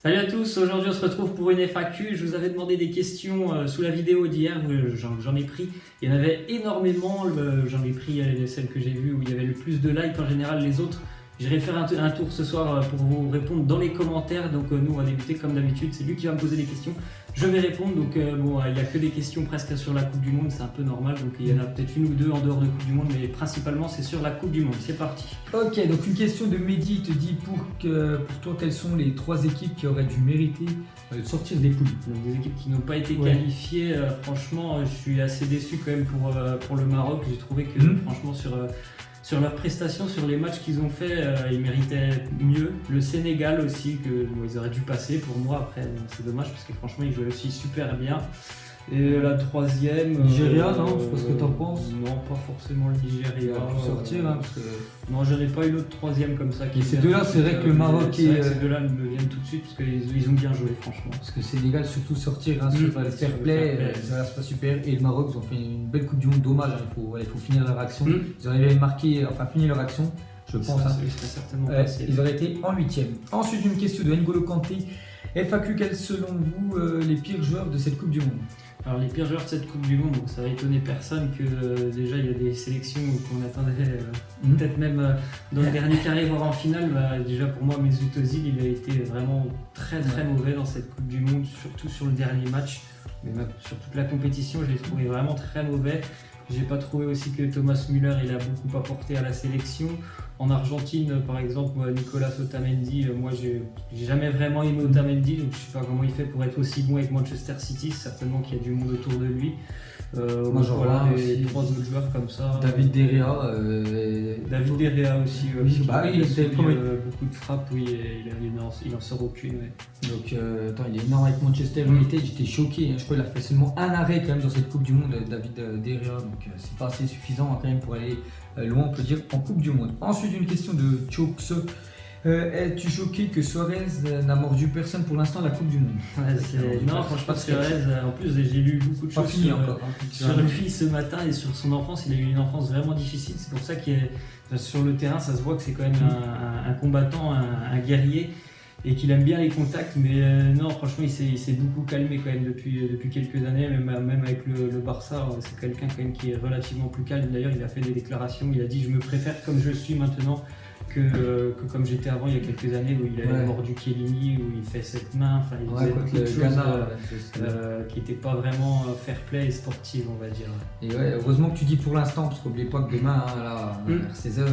Salut à tous, aujourd'hui on se retrouve pour une FAQ. Je vous avais demandé des questions sous la vidéo d'hier, j'en ai pris. Il y en avait énormément, j'en ai pris celles que j'ai vues où il y avait le plus de likes. En général les autres, j'irai faire un tour ce soir pour vous répondre dans les commentaires. Donc nous on va débuter comme d'habitude, c'est lui qui va me poser des questions. Je vais répondre, donc il n'y a que des questions presque sur la Coupe du Monde, c'est un peu normal. Donc il y en a peut-être une ou deux en dehors de Coupe du Monde, mais principalement c'est sur la Coupe du Monde. C'est parti. Ok, donc une question de Mehdi te dit pour toi quelles sont les 3 équipes qui auraient dû mériter de sortir des poules. Donc des équipes qui n'ont pas été qualifiées, franchement je suis assez déçu quand même pour le Maroc. J'ai trouvé que franchement sur leurs prestations, sur les matchs qu'ils ont fait, ils méritaient mieux. Le Sénégal aussi, ils auraient dû passer pour moi. Après c'est dommage parce que franchement ils jouaient aussi super bien. Et la troisième... Nigeria, non? Je sais pas ce que t'en penses. Non, pas forcément le Nigeria. Il a pu sortir, parce que... Non, j'en ai pas eu l'autre troisième comme ça. Et ces deux-là, c'est vrai que le Maroc et... Ces deux-là me viennent tout de suite parce qu'ils ont bien joué, franchement. Parce que Sénégal, surtout sortir sur le fair play, ça c'est pas super. Et le Maroc, ils ont fait une belle Coupe du Monde, dommage, il faut finir leur action. Ils auraient fini leur action, je pense. Ils auraient été en 8e. Ensuite, une question de N'Golo Kanté. FAQ, quels selon vous les pires joueurs de cette Coupe du Monde? Alors les pires joueurs de cette Coupe du Monde, donc ça va étonner personne que déjà il y a des sélections qu'on attendait peut-être même dans le dernier carré voire en finale. Déjà pour moi Mesut Özil il a été vraiment très mauvais dans cette Coupe du Monde, surtout sur le dernier match, mais même sur toute la compétition je l'ai trouvé vraiment très mauvais. J'ai pas trouvé aussi que Thomas Müller il a beaucoup apporté à la sélection. En Argentine, par exemple, Nicolas Otamendi, moi j'ai jamais vraiment aimé Otamendi, donc je sais pas comment il fait pour être aussi bon avec Manchester City. Certainement qu'il y a du monde autour de lui. Moi j'en vois des 3 autres joueurs comme ça. David De Gea. David De Gea aussi. Il a beaucoup de frappes, oui, il en sort aucune. Ouais. Donc il est énorme avec Manchester United, j'étais choqué. Je crois qu'il a fait seulement un arrêt quand même dans cette Coupe du Monde, David De Gea, donc c'est pas assez suffisant quand même pour aller loin, on peut dire, en Coupe du Monde. Ensuite, une question de Chox. Es-tu choqué que Suarez n'a mordu personne pour l'instant à la Coupe du Monde? Non, franchement, Suarez, en plus, j'ai lu beaucoup de choses sur lui ce matin et sur son enfance. Il a eu une enfance vraiment difficile. C'est pour ça que sur le terrain, ça se voit que c'est quand même un combattant, un guerrier et qu'il aime bien les contacts. Mais non, franchement, il s'est beaucoup calmé quand même depuis quelques années. Même avec le Barça, c'est quelqu'un quand même qui est relativement plus calme. D'ailleurs, il a fait des déclarations. Il a dit « Je me préfère comme je suis maintenant ». Que comme j'étais avant il y a quelques années où il avait mordu Chiellini, où il fait cette main, il faisait quelque chose qui n'était pas vraiment fair play et sportive, on va dire. Et heureusement que tu dis pour l'instant, parce qu'oubliez pas que demain, vers 16h,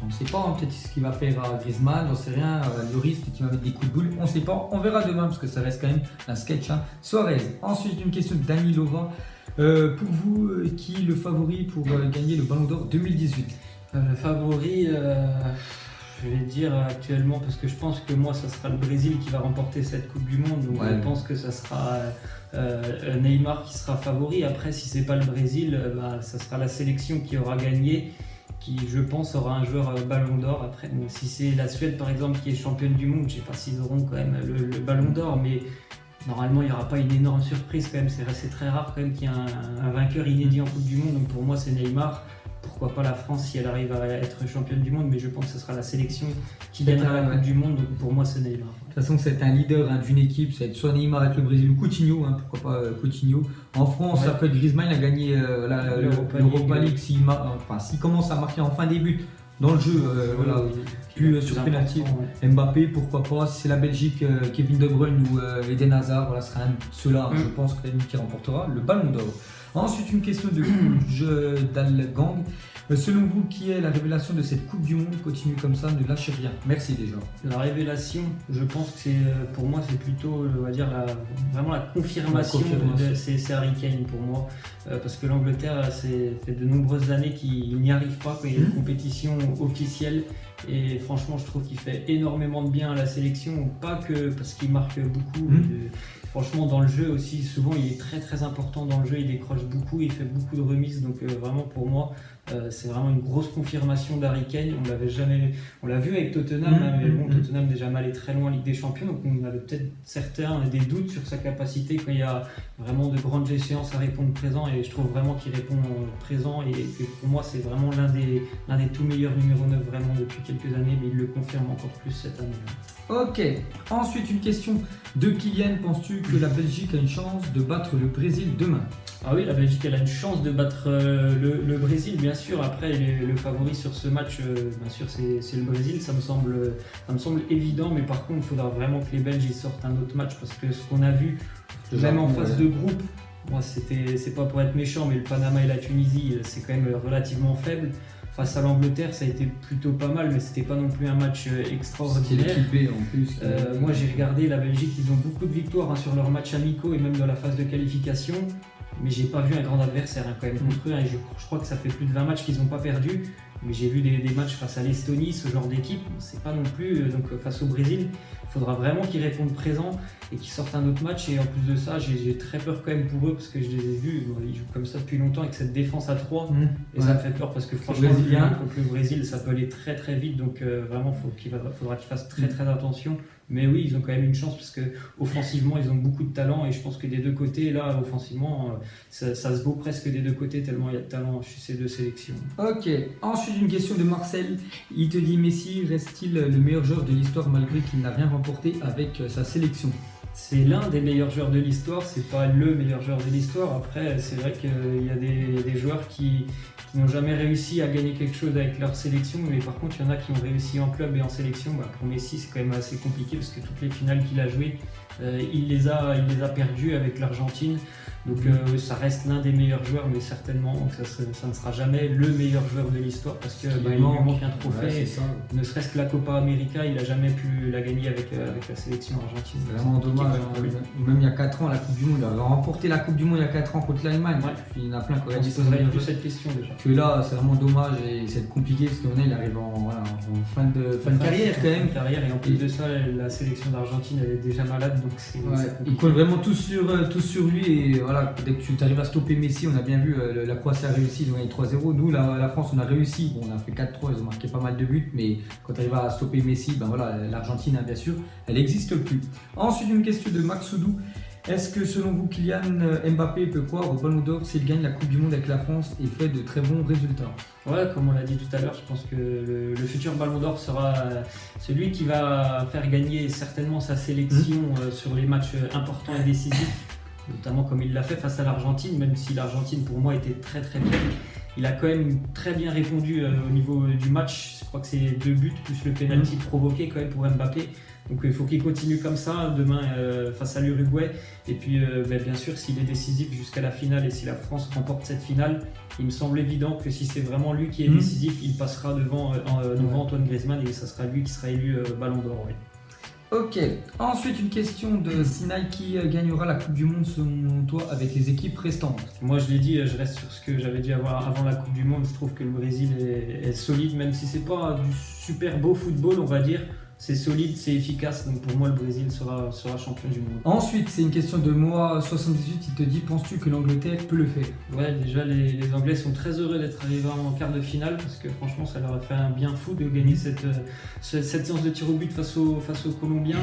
on ne sait pas, peut-être ce qu'il va faire à Griezmann, j'en sais rien, Lloris, peut-être qu'il va mettre des coups de boule, on ne sait pas, on verra demain parce que ça reste quand même un sketch. Suarez. Ensuite, une question de Dani Lova. Pour vous, qui est le favori pour gagner le Ballon d'Or 2018? Le favori, je vais dire actuellement, parce que je pense que moi, ça sera le Brésil qui va remporter cette Coupe du Monde. Donc je pense que ça sera Neymar qui sera favori. Après, si c'est pas le Brésil, ça sera la sélection qui aura gagné, qui, je pense, aura un joueur Ballon d'Or. Après, si c'est la Suède, par exemple, qui est championne du monde, je sais pas s'ils auront quand même le Ballon d'Or, mais normalement, il n'y aura pas une énorme surprise quand même. C'est très rare quand même qu'il y ait un vainqueur inédit en Coupe du Monde. Donc pour moi, c'est Neymar. Pourquoi pas la France si elle arrive à être championne du monde, mais je pense que ce sera la sélection qui gagnera la Coupe du Monde, donc pour moi c'est Neymar. De toute façon, c'est un leader d'une équipe, ça va être soit Neymar avec le Brésil ou Coutinho, pourquoi pas Coutinho. En France, ça peut être Griezmann, il a gagné l'Europa League s'il commence à marquer en fin des buts dans le jeu, plus sur penalty. Mbappé, pourquoi pas, si c'est la Belgique, Kevin De Bruyne ou Eden Hazard, ce sera un de ceux-là, je pense, qui remportera le Ballon d'Or. Ensuite, une question de Dalgang. Selon vous, qui est la révélation de cette Coupe du Monde? Continue comme ça, ne lâchez rien. Merci déjà. La révélation, je pense que pour moi, c'est plutôt, on va dire, vraiment la confirmation. C'est Harry Kane pour moi. Parce que l'Angleterre, c'est fait de nombreuses années qu'il n'y arrive pas quand il y a une compétition officielle. Et franchement, je trouve qu'il fait énormément de bien à la sélection. Pas que parce qu'il marque beaucoup. Franchement, dans le jeu aussi, souvent il est très important dans le jeu, il décroche beaucoup, il fait beaucoup de remises, donc vraiment pour moi, c'est vraiment une grosse confirmation d'Harry Kane. On l'a vu avec Tottenham, mais bon, Tottenham déjà mal et très loin en Ligue des Champions, donc on avait peut-être certains des doutes sur sa capacité quand il y a vraiment de grandes échéances à répondre présent, et je trouve vraiment qu'il répond présent, et que pour moi c'est vraiment l'un des tout meilleurs numéro 9 vraiment depuis quelques années, mais il le confirme encore plus cette année. Ok, ensuite une question de Kylian. Penses-tu que la Belgique a une chance de battre le Brésil demain? Ah oui, la Belgique elle a une chance de battre le Brésil, bien sûr. Après, le favori sur ce match, bien sûr, c'est le Brésil. Ça me semble évident, mais par contre, il faudra vraiment que les Belges ils sortent un autre match parce que ce qu'on a vu, même en phase de groupe, moi c'est pas pour être méchant, mais le Panama et la Tunisie, c'est quand même relativement faible. Face à l'Angleterre, ça a été plutôt pas mal, mais c'était pas non plus un match extraordinaire. C'était l'équipe B en plus. Moi j'ai regardé la Belgique, ils ont beaucoup de victoires sur leurs matchs amicaux et même dans la phase de qualification. Mais j'ai pas vu un grand adversaire quand même contre eux. Je crois que ça fait plus de 20 matchs qu'ils n'ont pas perdu. Mais j'ai vu des matchs face à l'Estonie, ce genre d'équipe. C'est pas non plus. Donc face au Brésil, il faudra vraiment qu'ils répondent présent et qu'ils sortent un autre match. Et en plus de ça, j'ai très peur quand même pour eux parce que je les ai vus. Ils jouent comme ça depuis longtemps avec cette défense à 3. Et ça me fait peur parce que franchement, contre le Brésil, ça peut aller très très vite. Donc vraiment, faudra qu'ils fassent très très attention. Mais oui, ils ont quand même une chance parce que offensivement, ils ont beaucoup de talent et je pense que des deux côtés, là, offensivement, ça se vaut presque des deux côtés tellement il y a de talent chez ces deux sélections. Ok, ensuite une question de Marcel. Il te dit Messi reste-t-il le meilleur joueur de l'histoire malgré qu'il n'a rien remporté avec sa sélection? C'est l'un des meilleurs joueurs de l'histoire, c'est pas le meilleur joueur de l'histoire. Après, c'est vrai qu'il y a des joueurs qui n'ont jamais réussi à gagner quelque chose avec leur sélection, mais par contre, il y en a qui ont réussi en club et en sélection. Pour Messi, c'est quand même assez compliqué parce que toutes les finales qu'il a jouées, il les a perdues avec l'Argentine. Donc ça reste l'un des meilleurs joueurs, mais certainement ça ne sera jamais le meilleur joueur de l'histoire parce qu'il lui manque un trophée. Ouais, ne serait-ce que la Copa América, il n'a jamais pu la gagner avec la sélection argentine. C'est vraiment dommage. Même il y a 4 ans, la Coupe du Monde, il avait remporté la Coupe du Monde il y a 4 ans contre l'Allemagne. Puis il y en a plein qui auraient dit cette question déjà. Que là, c'est vraiment dommage et c'est compliqué parce qu'on il arrive en fin de carrière quand même. Et en plus de ça, la sélection d'Argentine elle est déjà malade, donc c'est compliqué. Ils collent vraiment tous sur lui et voilà, dès que tu arrives à stopper Messi, on a bien vu, la Croatie a réussi, ils ont gagné 3-0. Nous, la France, on a réussi. Bon, on a fait 4-3, ils ont marqué pas mal de buts, mais quand tu arrives à stopper Messi, l'Argentine, bien sûr, elle n'existe plus. Ensuite, une question de Max Soudou. Est-ce que selon vous, Kylian Mbappé peut croire au Ballon d'Or s'il gagne la Coupe du Monde avec la France et fait de très bons résultats? Ouais, comme on l'a dit tout à l'heure, je pense que le futur Ballon d'Or sera celui qui va faire gagner certainement sa sélection sur les matchs importants et décisifs. Notamment comme il l'a fait face à l'Argentine, même si l'Argentine pour moi était très très faible. Il a quand même très bien répondu au niveau du match. Je crois que c'est 2 buts plus le penalty provoqué quand même pour Mbappé. Donc il faut qu'il continue comme ça demain face à l'Uruguay. Et puis bien sûr s'il est décisif jusqu'à la finale et si la France remporte cette finale, il me semble évident que si c'est vraiment lui qui est décisif, il passera devant Antoine Griezmann et ça sera lui qui sera élu Ballon d'Or. Ouais. Ok, ensuite une question de Sinai. Qui gagnera la Coupe du Monde selon toi avec les équipes restantes? Moi je l'ai dit, je reste sur ce que j'avais dit avant la Coupe du Monde. Je trouve que le Brésil est solide, même si c'est pas du super beau football on va dire. C'est solide, c'est efficace, donc pour moi le Brésil sera champion du monde. Ensuite, c'est une question de Moa78, il te dit, penses-tu que l'Angleterre peut le faire? Ouais, déjà les Anglais sont très heureux d'être arrivés en quart de finale, parce que franchement ça leur a fait un bien fou de gagner cette séance de tir au but face aux Colombiens.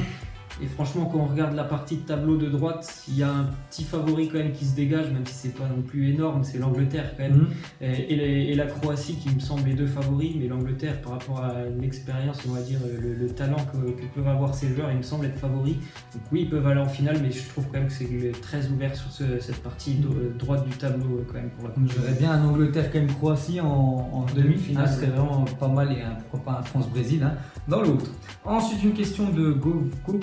Et franchement, quand on regarde la partie de tableau de droite, il y a un petit favori quand même qui se dégage, même si c'est pas non plus énorme, c'est l'Angleterre quand même. Et la Croatie qui me semble les deux favoris, mais l'Angleterre par rapport à l'expérience, on va dire, le talent que peuvent avoir ces joueurs, il me semble être favori. Donc oui, ils peuvent aller en finale, mais je trouve quand même que c'est très ouvert sur cette partie droite du tableau quand même. Pour la J'aurais bien un Angleterre quand même Croatie en demi-finale, ce serait vraiment pas mal, et pourquoi pas un France-Brésil dans l'autre. Ensuite, une question de Govko.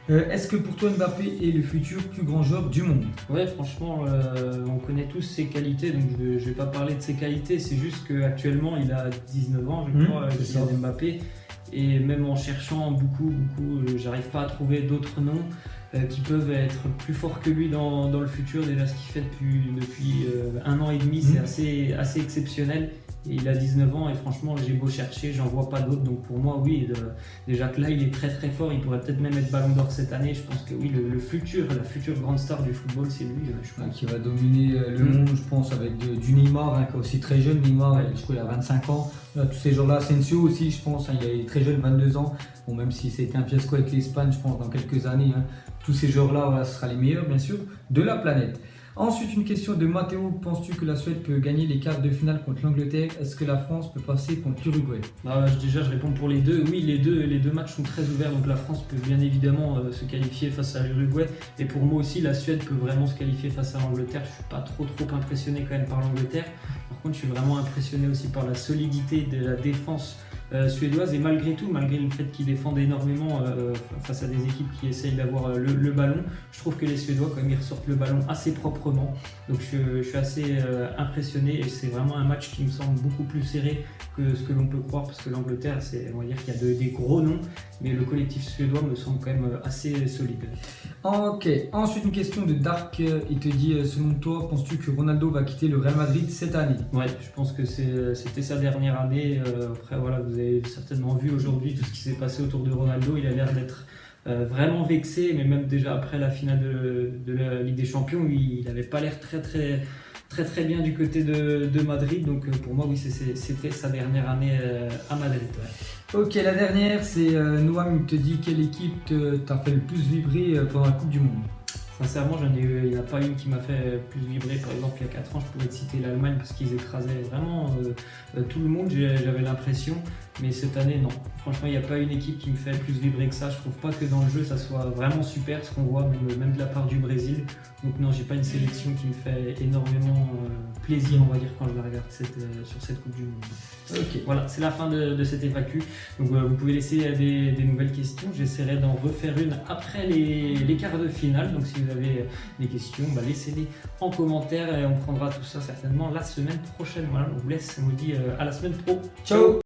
Est-ce que pour toi Mbappé est le futur plus grand joueur du monde? Ouais, franchement, on connaît tous ses qualités, donc je ne vais pas parler de ses qualités, c'est juste qu'actuellement il a 19 ans, je crois, Mbappé, et même en cherchant beaucoup, j'arrive pas à trouver d'autres noms qui peuvent être plus forts que lui dans le futur. Déjà, ce qu'il fait depuis 1 an et demi, c'est assez exceptionnel. Et il a 19 ans et franchement, j'ai beau chercher, j'en vois pas d'autres. Donc pour moi, oui, déjà que là, il est très très fort. Il pourrait peut-être même être Ballon d'Or cette année. Je pense que oui, la future grande star du football, c'est lui. Je pense. Qui va dominer le monde, je pense, avec du Neymar, qui est aussi très jeune. Neymar, je crois, il a 25 ans. Là, tous ces gens-là, Asensio aussi, je pense, il est très jeune, 22 ans. Bon, même si c'était un fiasco avec l'Espagne, je pense, dans quelques années, tous ces joueurs-là, ce sera les meilleurs, bien sûr, de la planète. Ensuite, une question de Mathéo. Penses-tu que la Suède peut gagner les quarts de finale contre l'Angleterre? Est-ce que la France peut passer contre l'Uruguay? Déjà, je réponds pour les deux. Oui, les deux matchs sont très ouverts, donc la France peut bien évidemment se qualifier face à l'Uruguay. Et pour moi aussi, la Suède peut vraiment se qualifier face à l'Angleterre. Je ne suis pas trop impressionné quand même par l'Angleterre. Par contre, je suis vraiment impressionné aussi par la solidité de la défense suédoise, et malgré tout, malgré le fait qu'ils défendent énormément face à des équipes qui essayent d'avoir le ballon, je trouve que les Suédois quand même ils ressortent le ballon assez proprement, donc je suis assez impressionné, et c'est vraiment un match qui me semble beaucoup plus serré que ce que l'on peut croire, parce que l'Angleterre, on va dire qu'il y a des gros noms, mais le collectif suédois me semble quand même assez solide. Ok, ensuite une question de Dark, il te dit, selon toi, penses-tu que Ronaldo va quitter le Real Madrid cette année? Ouais, je pense que c'était sa dernière année. Après voilà, vous avez certainement vu aujourd'hui tout ce qui s'est passé autour de Ronaldo. Il a l'air d'être vraiment vexé, mais même déjà après la finale de la Ligue des Champions, il n'avait pas l'air très bien du côté de Madrid. Donc pour moi, oui, c'était sa dernière année à Madrid. Ouais. Ok, la dernière, c'est Noam, il te dit quelle équipe t'a fait le plus vibrer pendant la Coupe du Monde? Sincèrement, il n'y en a pas une qui m'a fait plus vibrer. Par exemple, il y a 4 ans, je pourrais te citer l'Allemagne parce qu'ils écrasaient vraiment tout le monde, j'avais l'impression. Mais cette année, non. Franchement, il n'y a pas une équipe qui me fait plus vibrer que ça. Je trouve pas que dans le jeu, ça soit vraiment super ce qu'on voit, même de la part du Brésil. Donc non, j'ai pas une sélection qui me fait énormément plaisir, on va dire, quand je la regarde sur cette Coupe du Monde. Ok, voilà, c'est la fin de cette FAQ. Donc vous pouvez laisser des nouvelles questions. J'essaierai d'en refaire une après les quarts de finale. Donc si vous avez des questions, laissez-les en commentaire et on prendra tout ça certainement la semaine prochaine. Voilà, on vous laisse, on vous dit à la semaine pro. Ciao.